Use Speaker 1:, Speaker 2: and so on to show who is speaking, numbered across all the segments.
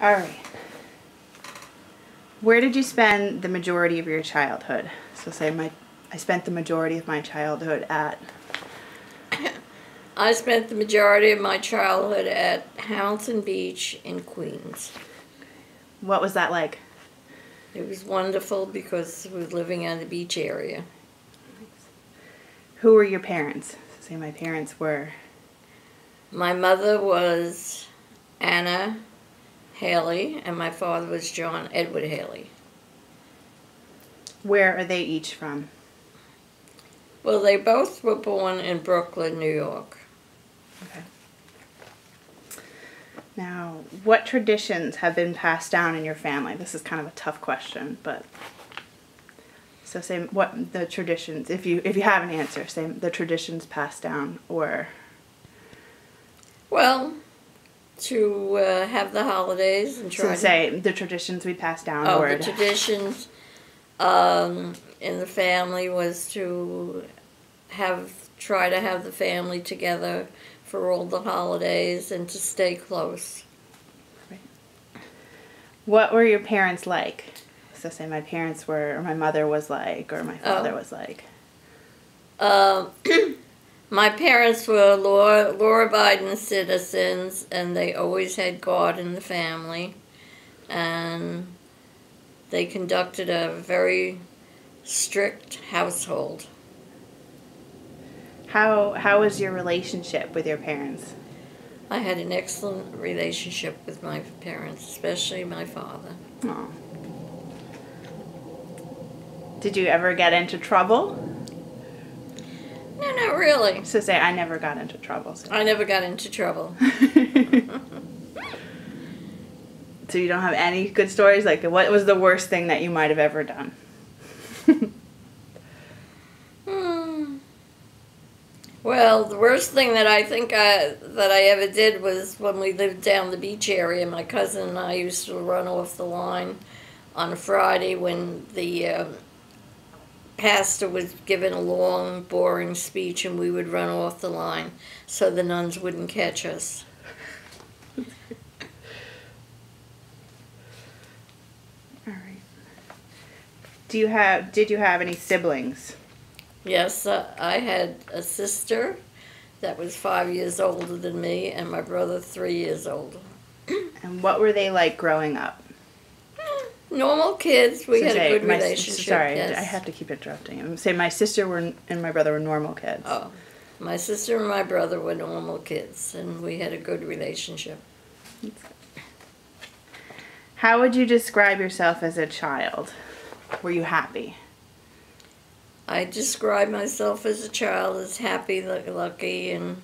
Speaker 1: All right. Where did you spend the majority of your childhood? So say I spent the majority of my childhood at...
Speaker 2: I spent the majority of my childhood at Hamilton Beach in Queens.
Speaker 1: What was that like?
Speaker 2: It was wonderful because we were living in the beach area.
Speaker 1: Who were your parents? So say my parents were...
Speaker 2: My mother was Anna Haley, and my father was John Edward Haley.
Speaker 1: Where are they each from?
Speaker 2: Well, they both were born in Brooklyn, New York.
Speaker 1: Okay. Now, what traditions have been passed down in your family? This is kind of a tough question, but... So say what the traditions, if you have an answer, say the traditions passed down, or...
Speaker 2: Well, to have the holidays and try
Speaker 1: So say the traditions we passed down.
Speaker 2: Oh, the traditions in the family was to try to have the family together for all the holidays and to stay close.
Speaker 1: Right. What were your parents like? So say my parents were, or my mother was like, or my father was like.
Speaker 2: My parents were law-abiding citizens, and they always had God in the family, and they conducted a very strict household.
Speaker 1: How was your relationship with your parents?
Speaker 2: I had an excellent relationship with my parents, especially my father.
Speaker 1: Oh. Did you ever get into trouble?
Speaker 2: No, not really.
Speaker 1: So say I never got into trouble. So.
Speaker 2: I never got into trouble.
Speaker 1: So you don't have any good stories? Like, what was the worst thing that you might have ever done?
Speaker 2: Well, the worst thing that I think that I ever did was when we lived down the beach area. My cousin and I used to run off the line on a Friday when the pastor was giving a long, boring speech, and we would run off the line so the nuns wouldn't catch us.
Speaker 1: All right. Did you have any siblings?
Speaker 2: Yes, I had a sister that was 5 years older than me, and my brother 3 years older.
Speaker 1: And what were they like growing up?
Speaker 2: Normal kids. We had a good relationship.
Speaker 1: Sorry,
Speaker 2: yes.
Speaker 1: I have to keep interrupting. Say my sister and my brother were normal kids.
Speaker 2: Oh, my sister and my brother were normal kids, and we had a good relationship.
Speaker 1: How would you describe yourself as a child? Were you happy?
Speaker 2: I describe myself as a child as happy, lucky, and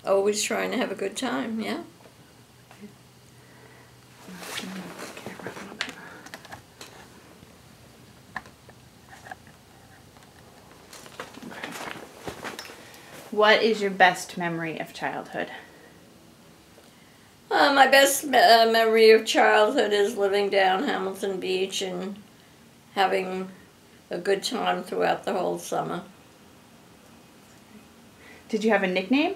Speaker 2: always trying to have a good time, yeah. What is your best memory of childhood? My best memory of childhood is living down Hamilton Beach and having a good time throughout the whole summer.
Speaker 1: Did you have a nickname?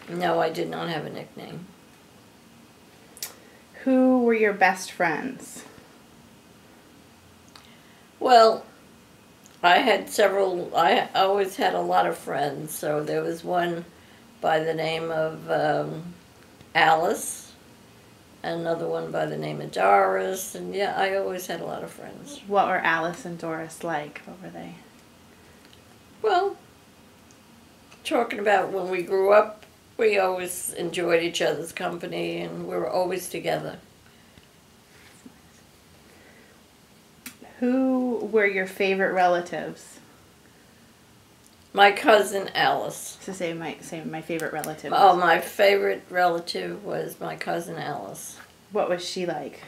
Speaker 2: No, I did not have a nickname.
Speaker 1: Who were your best friends?
Speaker 2: Well, I always had a lot of friends. So there was one by the name of Alice, another one by the name of Doris, and yeah, I always had a lot of friends.
Speaker 1: What were Alice and Doris like? What were they?
Speaker 2: Well, talking about when we grew up, we always enjoyed each other's company, and we were always together.
Speaker 1: Who were your favorite relatives?
Speaker 2: My cousin Alice.
Speaker 1: So say my favorite relative.
Speaker 2: Oh, my favorite relative was my cousin Alice.
Speaker 1: What was she like?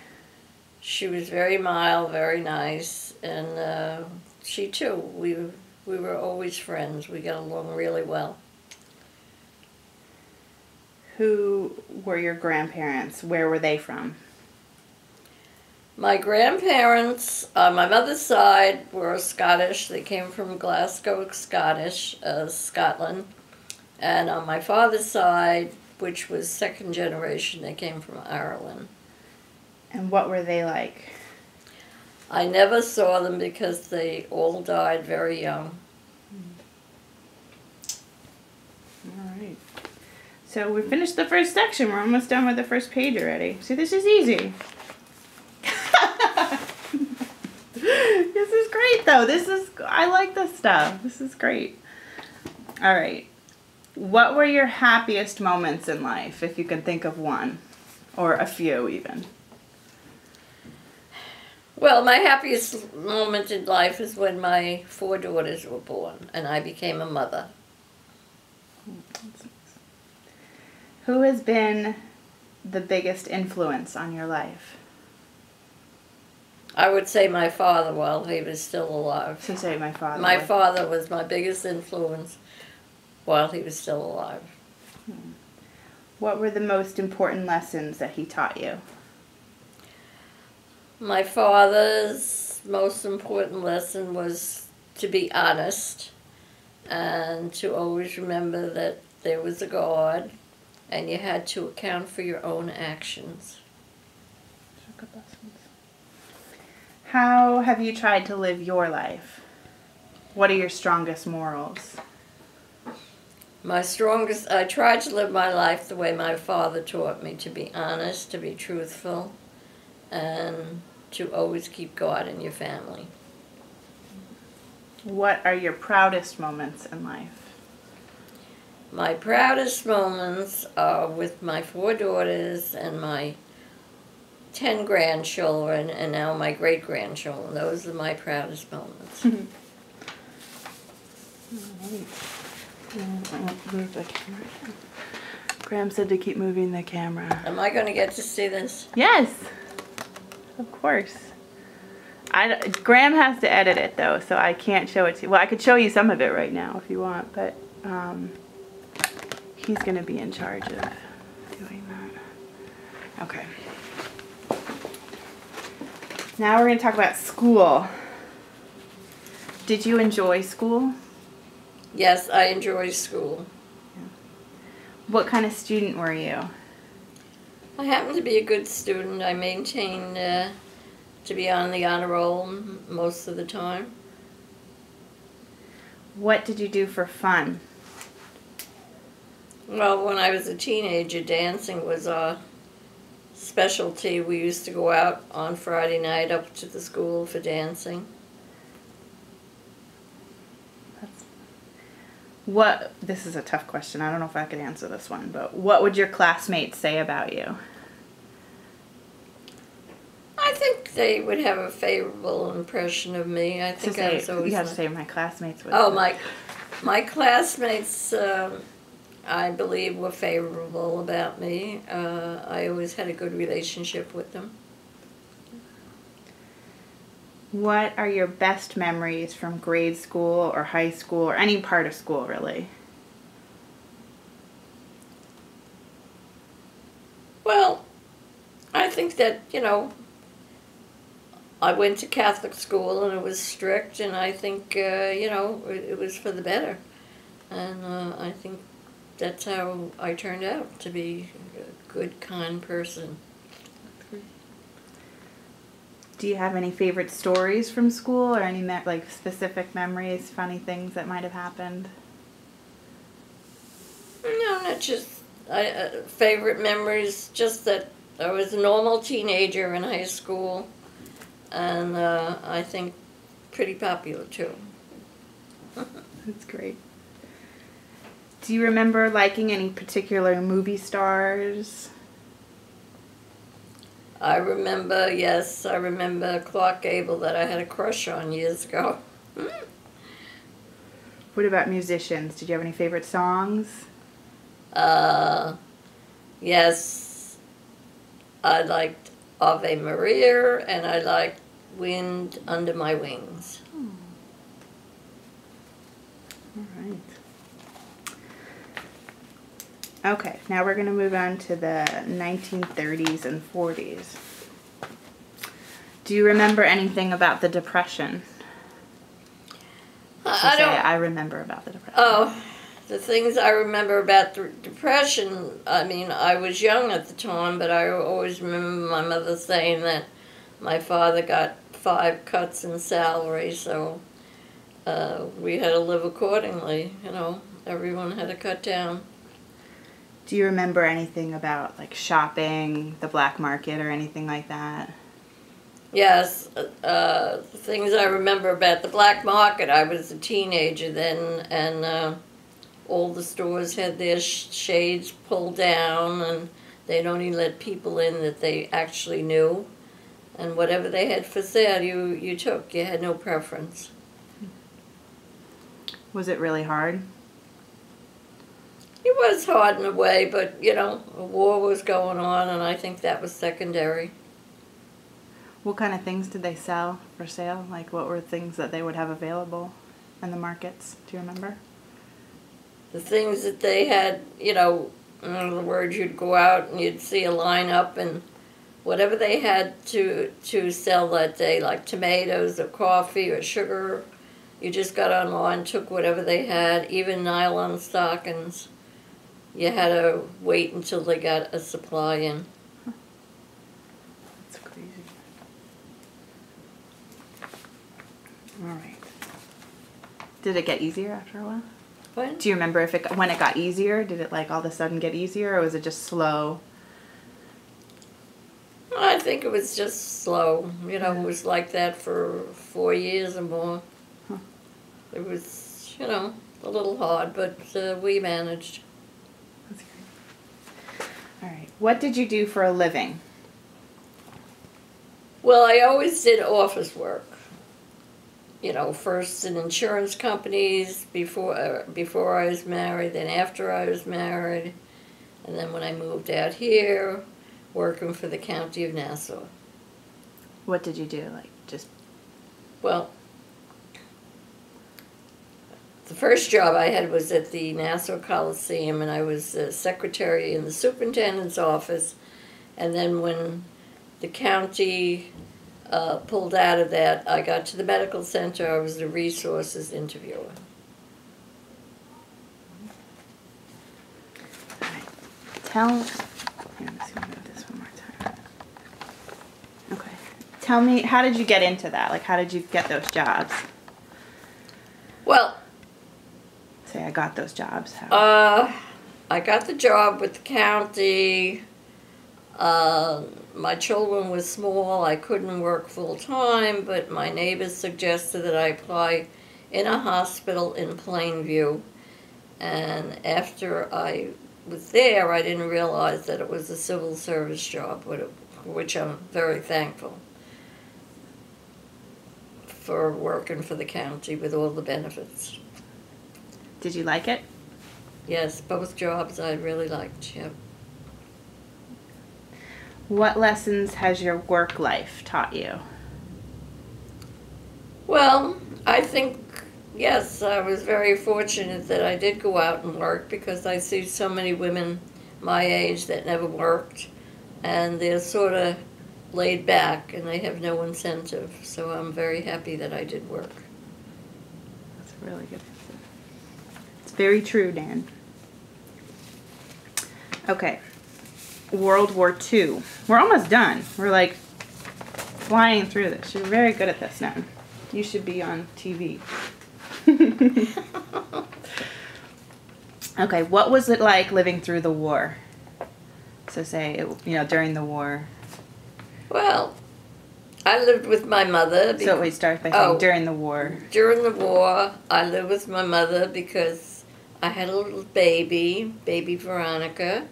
Speaker 2: She was very mild, very nice, and she too. We were always friends. We got along really well.
Speaker 1: Who were your grandparents? Where were they from?
Speaker 2: My grandparents, on my mother's side, were Scottish. They came from Glasgow, Scotland. And on my father's side, which was second generation. They came from Ireland.
Speaker 1: And what were they like?
Speaker 2: I never saw them because they all died very young.
Speaker 1: All right. So we finished the first section. We're almost done with the first page already. See, this is easy. This is great, though. I like this stuff. This is great. All right. What were your happiest moments in life, if you can think of one, or a few even?
Speaker 2: Well, my happiest moment in life is when my 4 daughters were born and I became a mother.
Speaker 1: Who has been the biggest influence on your life?
Speaker 2: I would say my father while he was still alive.
Speaker 1: So say my father.
Speaker 2: My father was my biggest influence while he was still alive.
Speaker 1: What were the most important lessons that he taught you?
Speaker 2: My father's most important lesson was to be honest and to always remember that there was a God and you had to account for your own actions.
Speaker 1: Good lessons. How have you tried to live your life? What are your strongest morals?
Speaker 2: I tried to live my life the way my father taught me, to be honest, to be truthful, and to always keep God in your family.
Speaker 1: What are your proudest moments in life?
Speaker 2: My proudest moments are with my 4 daughters and my 10 grandchildren and now my great-grandchildren. Those are my proudest moments.
Speaker 1: Move the camera. Graham said to keep moving the camera.
Speaker 2: Am I going to get to see this?
Speaker 1: Yes, of course. Graham has to edit it though, so I can't show it to you. Well, I could show you some of it right now if you want, but he's going to be in charge of doing that. Okay. Now we're going to talk about school. Did you enjoy school?
Speaker 2: Yes, I enjoy school.
Speaker 1: What kind of student were you?
Speaker 2: I happen to be a good student. I maintain to be on the honor roll most of the time.
Speaker 1: What did you do for fun?
Speaker 2: Well, when I was a teenager, dancing was our specialty. We used to go out on Friday night up to the school for dancing.
Speaker 1: This is a tough question. I don't know if I could answer this one, but what would your classmates say about you?
Speaker 2: I think they would have a favorable impression of me. I think I was always...
Speaker 1: You have to say my classmates would.
Speaker 2: Oh, my classmates, I believe, were favorable about me. I always had a good relationship with them.
Speaker 1: What are your best memories from grade school or high school or any part of school, really?
Speaker 2: Well, I think that, I went to Catholic school and it was strict, and I think, it was for the better. And I think that's how I turned out, to be a good, kind person.
Speaker 1: Do you have any favorite stories from school or any specific memories, funny things that might have happened?
Speaker 2: No, not just favorite memories, just that I was a normal teenager in high school, and I think pretty popular too.
Speaker 1: That's great. Do you remember liking any particular movie stars?
Speaker 2: I remember Clark Gable that I had a crush on years ago.
Speaker 1: What about musicians? Did you have any favorite songs?
Speaker 2: Yes, I liked Ave Maria, and I liked Wind Under My Wings.
Speaker 1: Oh. All right. Okay, now we're going to move on to the 1930s and 40s. Do you remember anything about the Depression? I remember about the Depression.
Speaker 2: Oh, the things I remember about the Depression, I mean, I was young at the time, but I always remember my mother saying that my father got 5 cuts in salary, so we had to live accordingly, you know. Everyone had to cut down.
Speaker 1: Do you remember anything about like shopping, the black market, or anything like that?
Speaker 2: Yes, things I remember about the black market. I was a teenager then, and all the stores had their shades pulled down, and they'd only let people in that they actually knew. And whatever they had for sale, you took. You had no preference.
Speaker 1: Was it really hard?
Speaker 2: It was hard in a way, but, you know, a war was going on, and I think that was secondary.
Speaker 1: What kind of things did they sell for sale? Like, what were things that they would have available in the markets? Do you remember?
Speaker 2: The things that they had, you know, in other words, you'd go out and you'd see a lineup, and whatever they had to sell that day, like tomatoes or coffee or sugar, you just got online, took whatever they had, even nylon stockings. You had to wait until they got a supply in.
Speaker 1: That's crazy. All right. Did it get easier after a while?
Speaker 2: What?
Speaker 1: Do you remember if when it got easier? Did it like all of a sudden get easier, or was it just slow?
Speaker 2: I think it was just slow. You know, it was like that for 4 years or more.
Speaker 1: Huh.
Speaker 2: It was, you know, a little hard, but we managed.
Speaker 1: That's great. All right. What did you do for a living?
Speaker 2: Well, I always did office work. You know, first in insurance companies before I was married, then after I was married, and then when I moved out here, working for the County of Nassau.
Speaker 1: What did you do? Like just
Speaker 2: Well, the first job I had was at the Nassau Coliseum, and I was secretary in the superintendent's office. And then when the county pulled out of that, I got to the medical center. I was the resources interviewer.
Speaker 1: all right. Here, let me see, let me do this one more time. Okay. Tell me, how did you get into that? Like, how did you get those jobs?
Speaker 2: Well,
Speaker 1: Say, I got those jobs. How?
Speaker 2: I got the job with the county. My children were small. I couldn't work full time, but my neighbors suggested that I apply in a hospital in Plainview. And after I was there, I didn't realize that it was a civil service job, for which I'm very thankful for working for the county with all the benefits.
Speaker 1: Did you like it?
Speaker 2: Yes, both jobs I really liked, yep.
Speaker 1: What lessons has your work life taught you?
Speaker 2: Well, I think, yes, I was very fortunate that I did go out and work, because I see so many women my age that never worked, and they're sort of laid back and they have no incentive. So I'm very happy that I did work.
Speaker 1: That's a really good answer. It's very true, Dan. Okay. World War II. We're almost done. We're like flying through this. You're very good at this now. You should be on TV. Okay, what was it like living through the war? So say, during the war.
Speaker 2: Well, I lived with my mother.
Speaker 1: So we start by saying during the war.
Speaker 2: During the war, I lived with my mother because I had a little baby Veronica.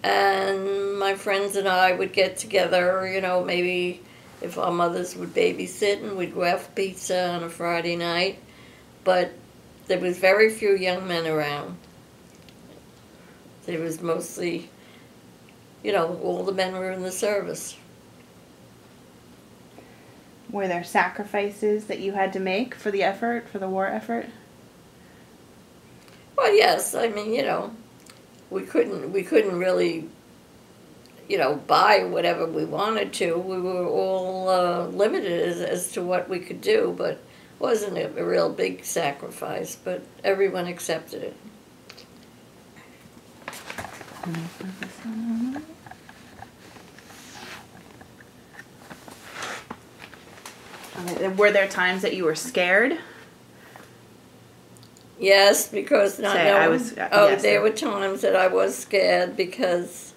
Speaker 2: And my friends and I would get together, maybe if our mothers would babysit, and we'd go out for pizza on a Friday night. But there was very few young men around. There was mostly, all the men were in the service.
Speaker 1: Were there sacrifices that you had to make for the effort, for the war effort?
Speaker 2: Well, yes. I mean, we couldn't really, buy whatever we wanted to. We were all limited as to what we could do, but it wasn't a real big sacrifice, but everyone accepted it.
Speaker 1: Were there times that you were scared?
Speaker 2: Yes, because not
Speaker 1: Say,
Speaker 2: knowing.
Speaker 1: I was-
Speaker 2: There
Speaker 1: yes.
Speaker 2: were times that I was scared because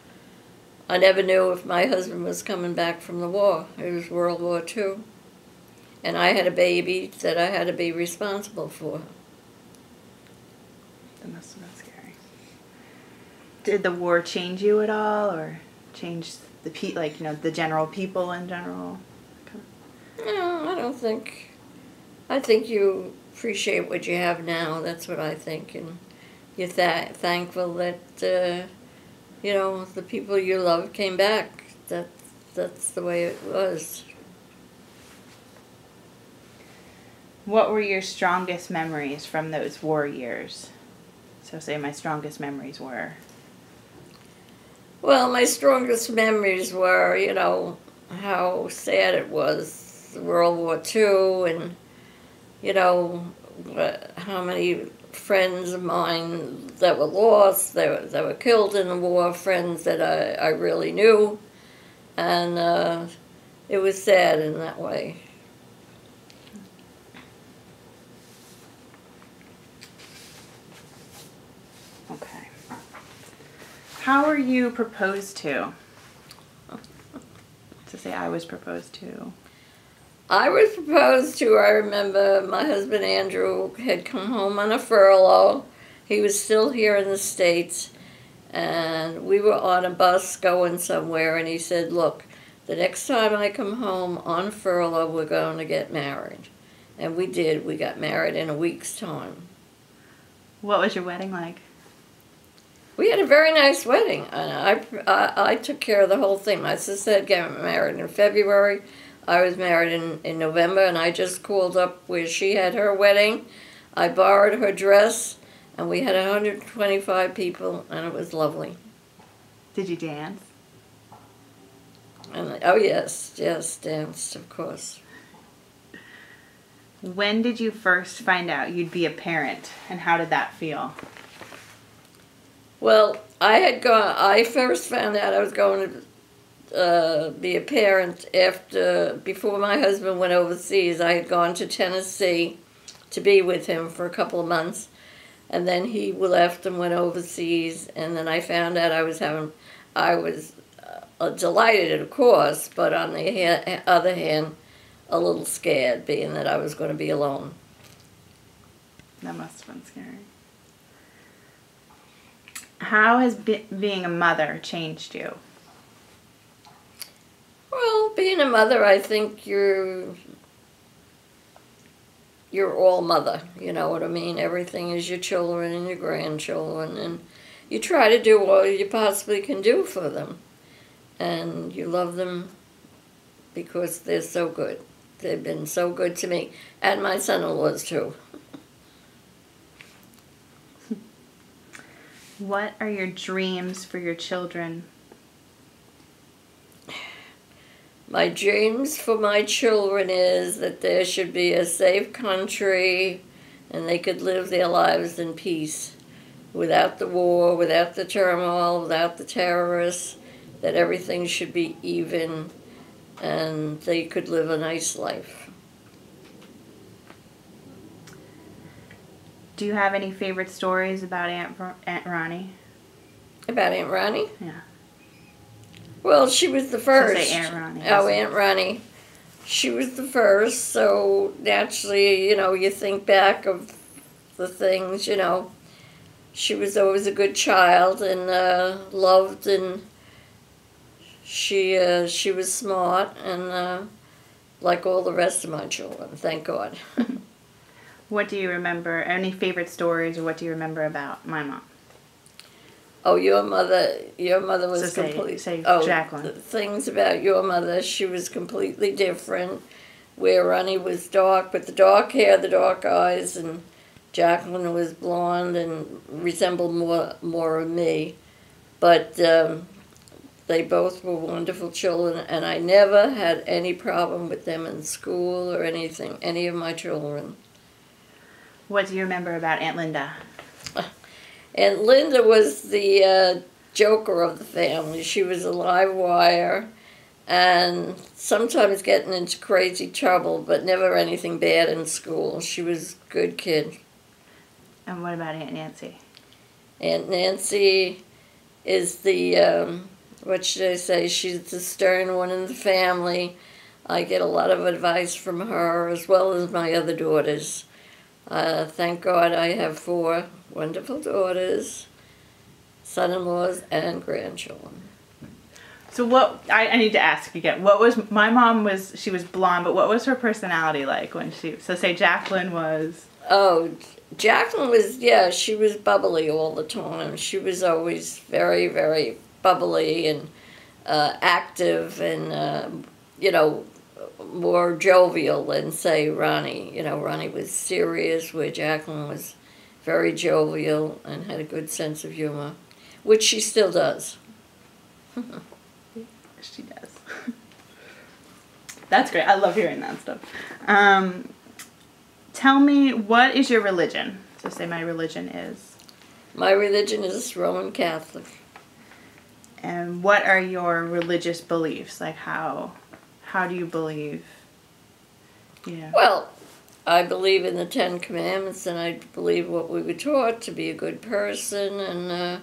Speaker 2: I never knew if my husband was coming back from the war. It was World War II. And I had a baby that I had to be responsible for.
Speaker 1: That must have been scary. Did the war change you at all, or change the the general people in general?
Speaker 2: No, I don't think. I think you appreciate what you have now. That's what I think. And you're thankful that, the people you love came back. That's the way it was.
Speaker 1: What were your strongest memories from those war years? So say my strongest memories were.
Speaker 2: Well, my strongest memories were, how sad it was, World War II, and, how many friends of mine that were lost, that were killed in the war, friends that I really knew, and it was sad in that way.
Speaker 1: Okay. How were you proposed to? To say I was proposed to.
Speaker 2: I was proposed to. I remember my husband Andrew had come home on a furlough. He was still here in the States, and we were on a bus going somewhere, and he said, "Look, the next time I come home on furlough, we're going to get married." And we did. We got married in a week's time.
Speaker 1: What was your wedding like?
Speaker 2: We had a very nice wedding, and I took care of the whole thing. My sister had gotten married in February. I was married in November, and I just called up where she had her wedding. I borrowed her dress, and we had 125 people, and it was lovely.
Speaker 1: Did you dance?
Speaker 2: And oh yes, danced, of course.
Speaker 1: When did you first find out you'd be a parent, and how did that feel?
Speaker 2: Well, I first found out I was going to be a parent before my husband went overseas. I had gone to Tennessee to be with him for a couple of months, and then he left and went overseas, and then I found out I was delighted, of course, but on the other hand, a little scared, being that I was going to be alone.
Speaker 1: That must have been scary. How has being a mother changed you?
Speaker 2: Well, being a mother, I think you're all mother, you know what I mean? Everything is your children and your grandchildren, and you try to do all you possibly can do for them. And you love them because they're so good. They've been so good to me, and my son-in-laws too.
Speaker 1: What are your dreams for your children?
Speaker 2: My dreams for my children is that there should be a safe country and they could live their lives in peace without the war, without the turmoil, without the terrorists, that everything should be even and they could live a nice life.
Speaker 1: Do you have any favorite stories about Aunt Ronnie?
Speaker 2: About Aunt Ronnie?
Speaker 1: Yeah.
Speaker 2: Well, she was the first.
Speaker 1: Say Aunt Ronnie.
Speaker 2: Oh, Aunt Ronnie. She was the first, so naturally, you think back of the things, She was always a good child and loved, and she was smart, and like all the rest of my children, thank God.
Speaker 1: What do you remember? Any favorite stories, or what do you remember about my mom?
Speaker 2: Oh, your mother was completely.
Speaker 1: Say
Speaker 2: oh,
Speaker 1: Jacqueline.
Speaker 2: The things about your mother, she was completely different. Where Ronnie was dark, with the dark hair, the dark eyes, and Jacqueline was blonde and resembled more of me. But they both were wonderful children, and I never had any problem with them in school or anything. Any of my children.
Speaker 1: What do you remember about Aunt Linda?
Speaker 2: And Linda was the joker of the family. She was a live wire and sometimes getting into crazy trouble, but never anything bad in school. She was a good kid.
Speaker 1: And what about Aunt Nancy?
Speaker 2: Aunt Nancy is the, what should I say, she's the stern one in the family. I get a lot of advice from her as well as my other daughters. Thank God I have 4 wonderful daughters, son-in-laws, and grandchildren.
Speaker 1: So what, I need to ask again, my mom was, she was blonde, but what was her personality like when so say Jacqueline was?
Speaker 2: Oh, Jacqueline was, yeah, she was bubbly all the time. She was always very, very bubbly and active and, more jovial than, say, Ronnie. Ronnie was serious, where Jacqueline was very jovial and had a good sense of humor, which she still does.
Speaker 1: She does. That's great. I love hearing that stuff. Tell me, what is your religion? So say my religion is.
Speaker 2: My religion is Roman Catholic.
Speaker 1: And what are your religious beliefs? Like how do you believe? Yeah.
Speaker 2: Well, I believe in the 10 Commandments, and I believe what we were taught to be a good person and,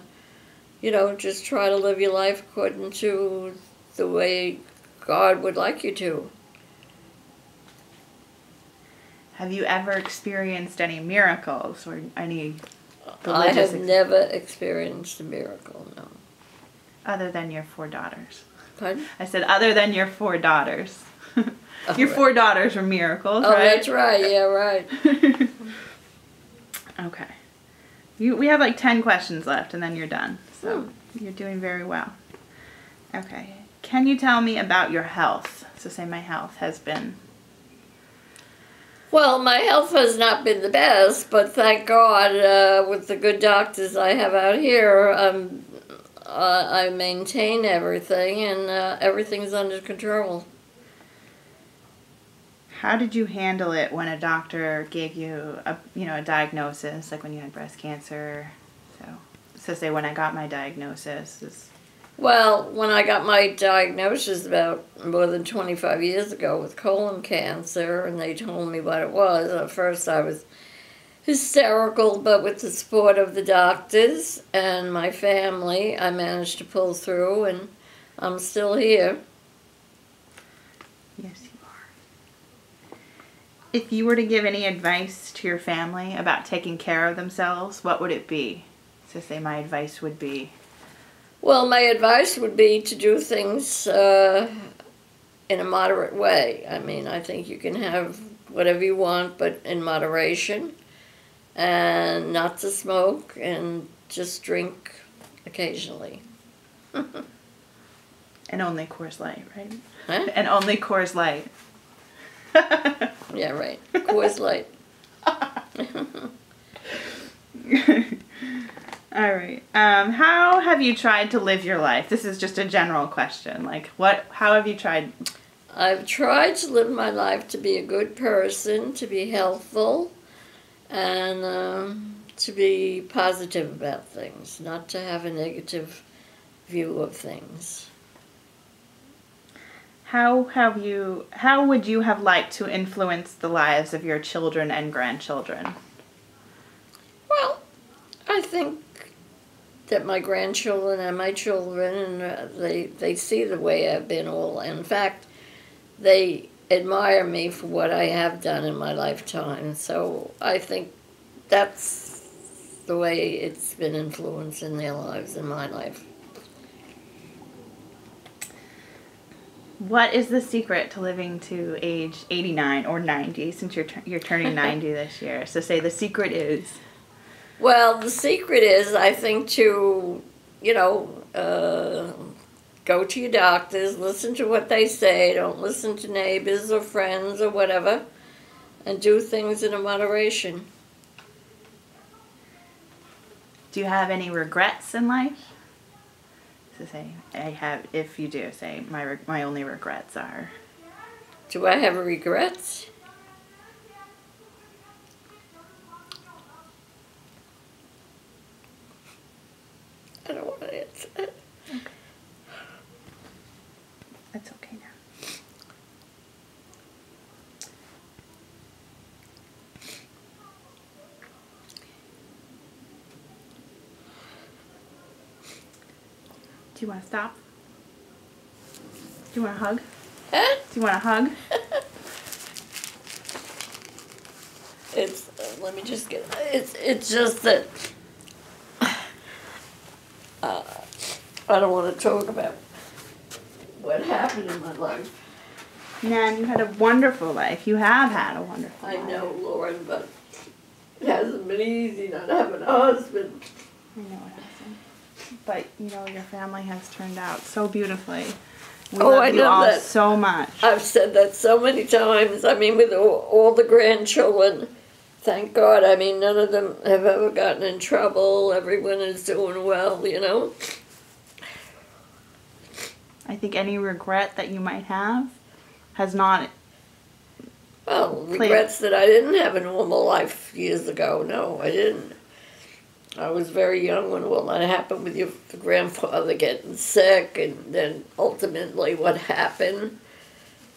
Speaker 2: just try to live your life according to the way God would like you to.
Speaker 1: Have you ever experienced any miracles or any
Speaker 2: I have never experienced a miracle, no.
Speaker 1: Other than your 4 daughters.
Speaker 2: Pardon?
Speaker 1: I said other than your 4 daughters. Your 4 daughters were miracles,
Speaker 2: right? Oh,
Speaker 1: right?
Speaker 2: that's right. Yeah, right.
Speaker 1: Okay. We have like 10 questions left and then you're done. So you're doing very well. Okay. Can you tell me about your health? So say my health has been...
Speaker 2: Well, my health has not been the best, but thank God with the good doctors I have out here, I maintain everything and everything's under control.
Speaker 1: How did you handle it when a doctor gave you a diagnosis, like when you had breast cancer? So say when I got my diagnosis.
Speaker 2: Well, when I got my diagnosis about more than 25 years ago with colon cancer, and they told me what it was, at first I was hysterical, but with the support of the doctors and my family, I managed to pull through, and I'm still here.
Speaker 1: Yes, you are. If you were to give any advice to your family about taking care of themselves, what would it be? So say my advice would be...
Speaker 2: Well, my advice would be to do things in a moderate way. I mean, I think you can have whatever you want, but in moderation, and not to smoke, and just drink occasionally.
Speaker 1: And only Coors Light, right?
Speaker 2: Huh?
Speaker 1: And only Coors Light.
Speaker 2: Yeah, right. Coors Light.
Speaker 1: All right. How have you tried to live your life? This is just a general question. Like, how have you tried?
Speaker 2: I've tried to live my life to be a good person, to be healthful, and to be positive about things, not to have a negative view of things.
Speaker 1: How would you have liked to influence the lives of your children and grandchildren?
Speaker 2: Well, I think that my grandchildren and my children, and they see the way I've been all. In fact, they admire me for what I have done in my lifetime. So I think that's the way it's been influencing their lives in my life.
Speaker 1: What is the secret to living to age 89 or 90, since you're turning 90 this year? So say the secret is...
Speaker 2: Well, the secret is, I think, to, go to your doctors, listen to what they say, don't listen to neighbors or friends or whatever, and do things in a moderation.
Speaker 1: Do you have any regrets in life? So say, if you do, say, my only regrets are...
Speaker 2: Do I have regrets? I don't want to answer that.
Speaker 1: Do you want to stop? Do you want a hug?
Speaker 2: Huh?
Speaker 1: Do you want a hug?
Speaker 2: It's let me just get. It's just that I don't want to talk about what happened in my life.
Speaker 1: Nan, you had a wonderful life. You have had a wonderful
Speaker 2: I
Speaker 1: life.
Speaker 2: know, Lauren, but it hasn't been easy not having a husband.
Speaker 1: I know it hasn't. But, you know, your family has turned out so beautifully. We
Speaker 2: Oh,
Speaker 1: love
Speaker 2: I
Speaker 1: you
Speaker 2: know
Speaker 1: all
Speaker 2: that.
Speaker 1: so much.
Speaker 2: I've said that so many times. I mean, with all the grandchildren, thank God. I mean, none of them have ever gotten in trouble. Everyone is doing well, you know.
Speaker 1: I think any regret that you might have has not.
Speaker 2: Well, regrets that I didn't have a normal life years ago. No, I didn't. I was very young when all that happened with your grandfather getting sick, and then ultimately what happened,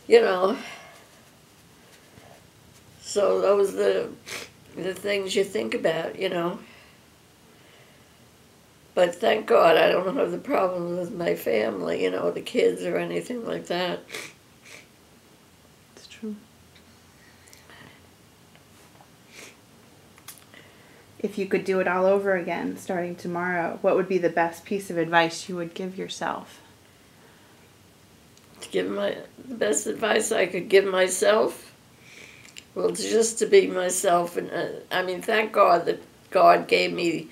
Speaker 2: you know. So those are the things you think about, you know. But thank God I don't have the problem with my family, you know, the kids or anything like that.
Speaker 1: It's true. If you could do it all over again, starting tomorrow, what would be the best piece of advice you would give yourself?
Speaker 2: To give the best advice I could give myself, well, just to be myself. And I mean, thank God that God gave me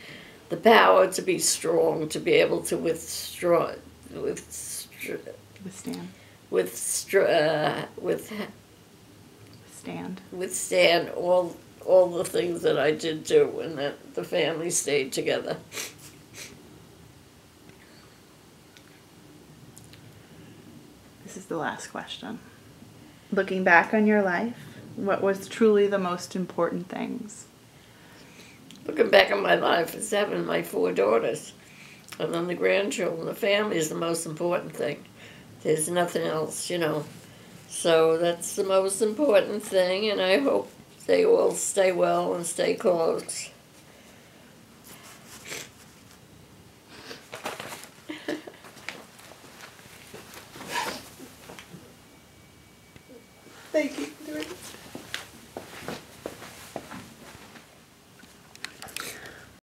Speaker 2: the power to be strong, to be able to
Speaker 1: Withstand.
Speaker 2: withstand all the things that I did do, and that the family stayed together.
Speaker 1: This is the last question. Looking back on your life, what was truly the most important things?
Speaker 2: Looking back on my life is having my 4 daughters, and then the grandchildren. The family is the most important thing. There's nothing else, you know. So that's the most important thing, and I hope they all stay well and stay close.
Speaker 1: Thank you.